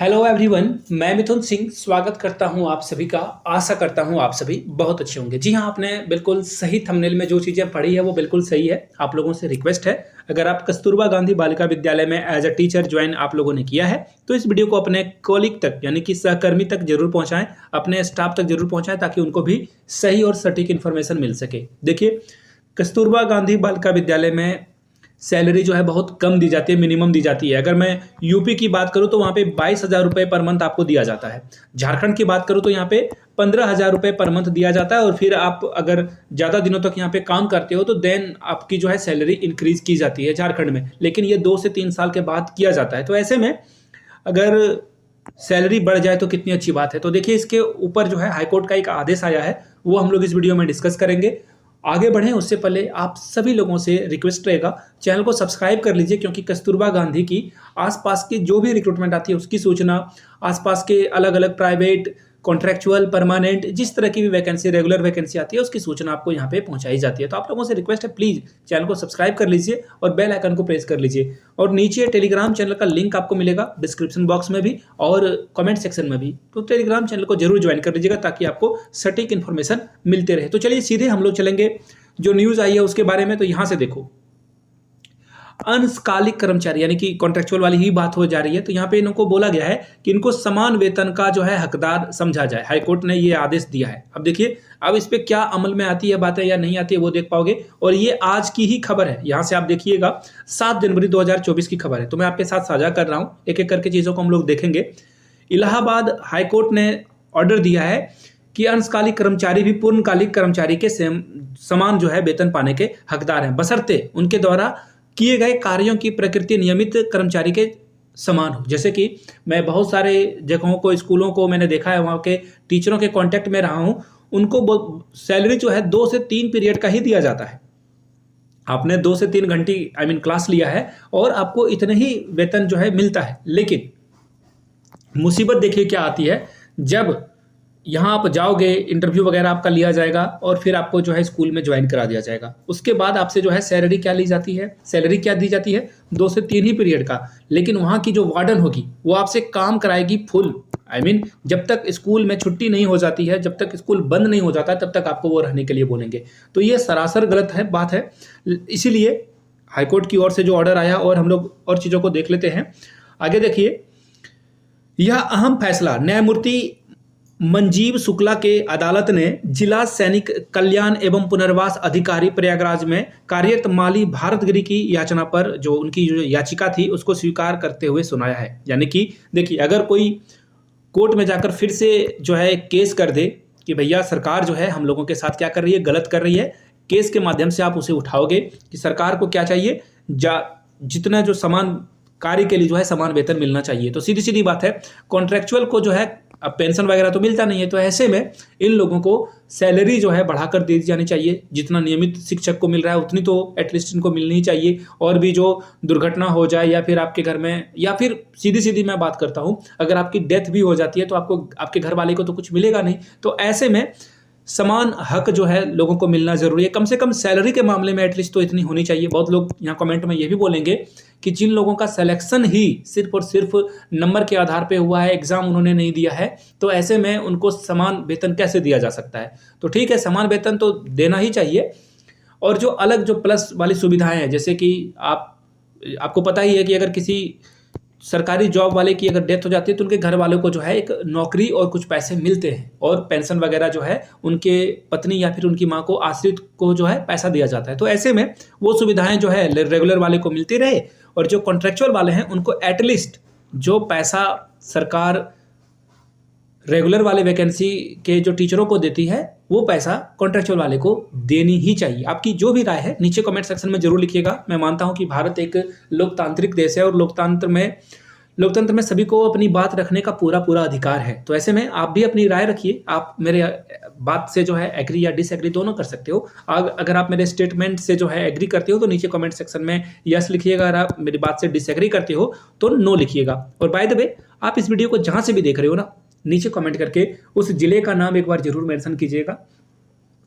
Hello everyone, मैं मिथुन सिंह स्वागत करता हूं आप सभी का। आशा करता हूं आप सभी बहुत अच्छे होंगे। जी हां, आपने बिल्कुल सही थंबनेल में जो चीज़ें पढ़ी है वो बिल्कुल सही है। आप लोगों से रिक्वेस्ट है, अगर आप कस्तूरबा गांधी बालिका विद्यालय में एज अ टीचर ज्वाइन आप लोगों ने किया है तो इस वीडियो को अपने कॉलीग तक यानी कि सहकर्मी तक जरूर पहुंचाएं, अपने स्टाफ तक जरूर पहुंचाएं ताकि उनको भी सही और सटीक इन्फॉर्मेशन मिल सके। देखिए, कस्तूरबा गांधी बालिका विद्यालय में सैलरी जो है बहुत कम दी जाती है, मिनिमम दी जाती है। अगर मैं यूपी की बात करूं तो वहाँ पे 22,000 रुपये पर मंथ आपको दिया जाता है। झारखंड की बात करूं तो यहाँ पे 15,000 रुपये पर मंथ दिया जाता है और फिर आप अगर ज़्यादा दिनों तक यहाँ पे काम करते हो तो देन आपकी जो है सैलरी इंक्रीज की जाती है झारखंड में, लेकिन ये 2 से 3 साल के बाद किया जाता है। तो ऐसे में अगर सैलरी बढ़ जाए तो कितनी अच्छी बात है। तो देखिए, इसके ऊपर जो है हाईकोर्ट का एक आदेश आया है, वो हम लोग इस वीडियो में डिस्कस करेंगे। आगे बढ़ें उससे पहले आप सभी लोगों से रिक्वेस्ट रहेगा, चैनल को सब्सक्राइब कर लीजिए, क्योंकि कस्तूरबा गांधी की आसपास की जो भी रिक्रूटमेंट आती है उसकी सूचना, आसपास के अलग अलग प्राइवेट, कॉन्ट्रैक्चुअल, परमानेंट, जिस तरह की भी वैकेंसी, रेगुलर वैकेंसी आती है उसकी सूचना आपको यहाँ पे पहुँचाई जाती है। तो आप लोगों से रिक्वेस्ट है, प्लीज़ चैनल को सब्सक्राइब कर लीजिए और बेल आइकन को प्रेस कर लीजिए। और नीचे टेलीग्राम चैनल का लिंक आपको मिलेगा डिस्क्रिप्शन बॉक्स में भी और कमेंट सेक्शन में भी, तो टेलीग्राम चैनल को जरूर ज्वाइन कर लीजिएगा ताकि आपको सटीक इन्फॉर्मेशन मिलते रहे। तो चलिए सीधे हम लोग चलेंगे जो न्यूज़ आई है उसके बारे में। तो यहाँ से देखो, अंशकालिक कर्मचारी यानी कि कॉन्ट्रेक्चुअल वाली ही बात हो जा रही है। तो यहाँ पे इनको बोला गया है कि इनको समान वेतन का जो है हकदार समझा जाए। हाईकोर्ट ने ये आदेश दिया है। अब देखिए, अब इस पे क्या अमल में आती है बातें या नहीं आती है वो देख पाओगे। और ये आज की ही खबर है, यहाँ से आप देखिएगा 7 जनवरी 2024 की खबर है। तो मैं आपके साथ साझा कर रहा हूँ, एक एक करके चीज़ों को हम लोग देखेंगे। इलाहाबाद हाईकोर्ट ने ऑर्डर दिया है कि अंशकालिक कर्मचारी भी पूर्णकालिक कर्मचारी के समान जो है वेतन पाने के हकदार हैं, बशर्ते उनके द्वारा किए गए कार्यों की प्रकृति नियमित कर्मचारी के समान हो। जैसे कि मैं बहुत सारे जगहों को, स्कूलों को मैंने देखा है, वहाँ के टीचरों के कांटेक्ट में रहा हूँ, उनको सैलरी जो है 2 से 3 पीरियड का ही दिया जाता है। आपने 2 से 3 घंटे क्लास लिया है और आपको इतने ही वेतन जो है मिलता है। लेकिन मुसीबत देखिए क्या आती है, जब यहाँ आप जाओगे, इंटरव्यू वगैरह आपका लिया जाएगा और फिर आपको जो है स्कूल में ज्वाइन करा दिया जाएगा। उसके बाद आपसे जो है सैलरी क्या ली जाती है, सैलरी क्या दी जाती है, 2 से 3 ही पीरियड का। लेकिन वहाँ की जो वार्डन होगी वो आपसे काम कराएगी फुल। जब तक स्कूल में छुट्टी नहीं हो जाती है, जब तक स्कूल बंद नहीं हो जाता, तब तक आपको वो रहने के लिए बोलेंगे। तो ये सरासर गलत है बात है। इसीलिए हाईकोर्ट की ओर से जो ऑर्डर आया, और हम लोग और चीज़ों को देख लेते हैं। आगे देखिए, यह अहम फैसला न्यायमूर्ति मंजीव शुक्ला के अदालत ने जिला सैनिक कल्याण एवं पुनर्वास अधिकारी प्रयागराज में कार्यरत माली भारतगिरी की याचना पर, जो उनकी जो याचिका थी उसको स्वीकार करते हुए सुनाया है। यानी कि देखिए, अगर कोई कोर्ट में जाकर फिर से जो है केस कर दे कि भैया सरकार जो है हम लोगों के साथ क्या कर रही है, गलत कर रही है, केस के माध्यम से आप उसे उठाओगे कि सरकार को क्या चाहिए, जितना जो समान कार्य के लिए जो है समान वेतन मिलना चाहिए। तो सीधी सीधी बात है, कॉन्ट्रैक्चुअल को जो है अब पेंशन वगैरह तो मिलता नहीं है। तो ऐसे में इन लोगों को सैलरी जो है बढ़ाकर दे दी जानी चाहिए। जितना नियमित शिक्षक को मिल रहा है उतनी तो एटलीस्ट इनको मिलनी ही चाहिए। और भी जो दुर्घटना हो जाए या फिर आपके घर में, या फिर सीधी सीधी मैं बात करता हूँ, अगर आपकी डेथ भी हो जाती है तो आपको, आपके घर वाले को तो कुछ मिलेगा नहीं। तो ऐसे में समान हक जो है लोगों को मिलना जरूरी है। कम से कम सैलरी के मामले में एटलीस्ट तो इतनी होनी चाहिए। बहुत लोग यहाँ कमेंट में ये भी बोलेंगे कि जिन लोगों का सिलेक्शन ही सिर्फ और सिर्फ नंबर के आधार पे हुआ है, एग्जाम उन्होंने नहीं दिया है, तो ऐसे में उनको समान वेतन कैसे दिया जा सकता है। तो ठीक है, समान वेतन तो देना ही चाहिए। और जो अलग जो प्लस वाली सुविधाएं हैं, जैसे कि आपको पता ही है कि अगर किसी सरकारी जॉब वाले की अगर डेथ हो जाती है तो उनके घर वालों को जो है एक नौकरी और कुछ पैसे मिलते हैं, और पेंशन वगैरह जो है उनके पत्नी या फिर उनकी माँ को, आश्रित को जो है पैसा दिया जाता है। तो ऐसे में वो सुविधाएं जो है रेगुलर वाले को मिलती रहे, और जो कॉन्ट्रैक्चुअल वाले हैं उनको एटलीस्ट जो पैसा सरकार रेगुलर वाले वैकेंसी के जो टीचरों को देती है वो पैसा कॉन्ट्रैक्चुअल वाले को देनी ही चाहिए। आपकी जो भी राय है नीचे कमेंट सेक्शन में जरूर लिखिएगा। मैं मानता हूं कि भारत एक लोकतांत्रिक देश है और लोकतंत्र में सभी को अपनी बात रखने का पूरा अधिकार है। तो ऐसे में आप भी अपनी राय रखिए। आप मेरे बात से जो है एग्री या डिसएग्री दोनों कर सकते हो। अगर आप मेरे स्टेटमेंट से जो है एग्री करते हो तो नीचे कमेंट सेक्शन में यस लिखिएगा। अगर आप मेरी बात से डिसएग्री करते हो तो नो लिखिएगा। और बाय द वे, आप इस वीडियो को जहां से भी देख रहे हो ना, नीचे कमेंट करके उस जिले का नाम एक बार जरूर मेंशन कीजिएगा,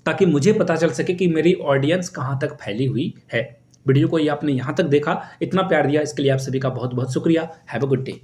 ताकि मुझे पता चल सके कि मेरी ऑडियंस कहां तक फैली हुई है। वीडियो को ये आपने यहां तक देखा, इतना प्यार दिया, इसके लिए आप सभी का बहुत बहुत शुक्रिया। Have a good day.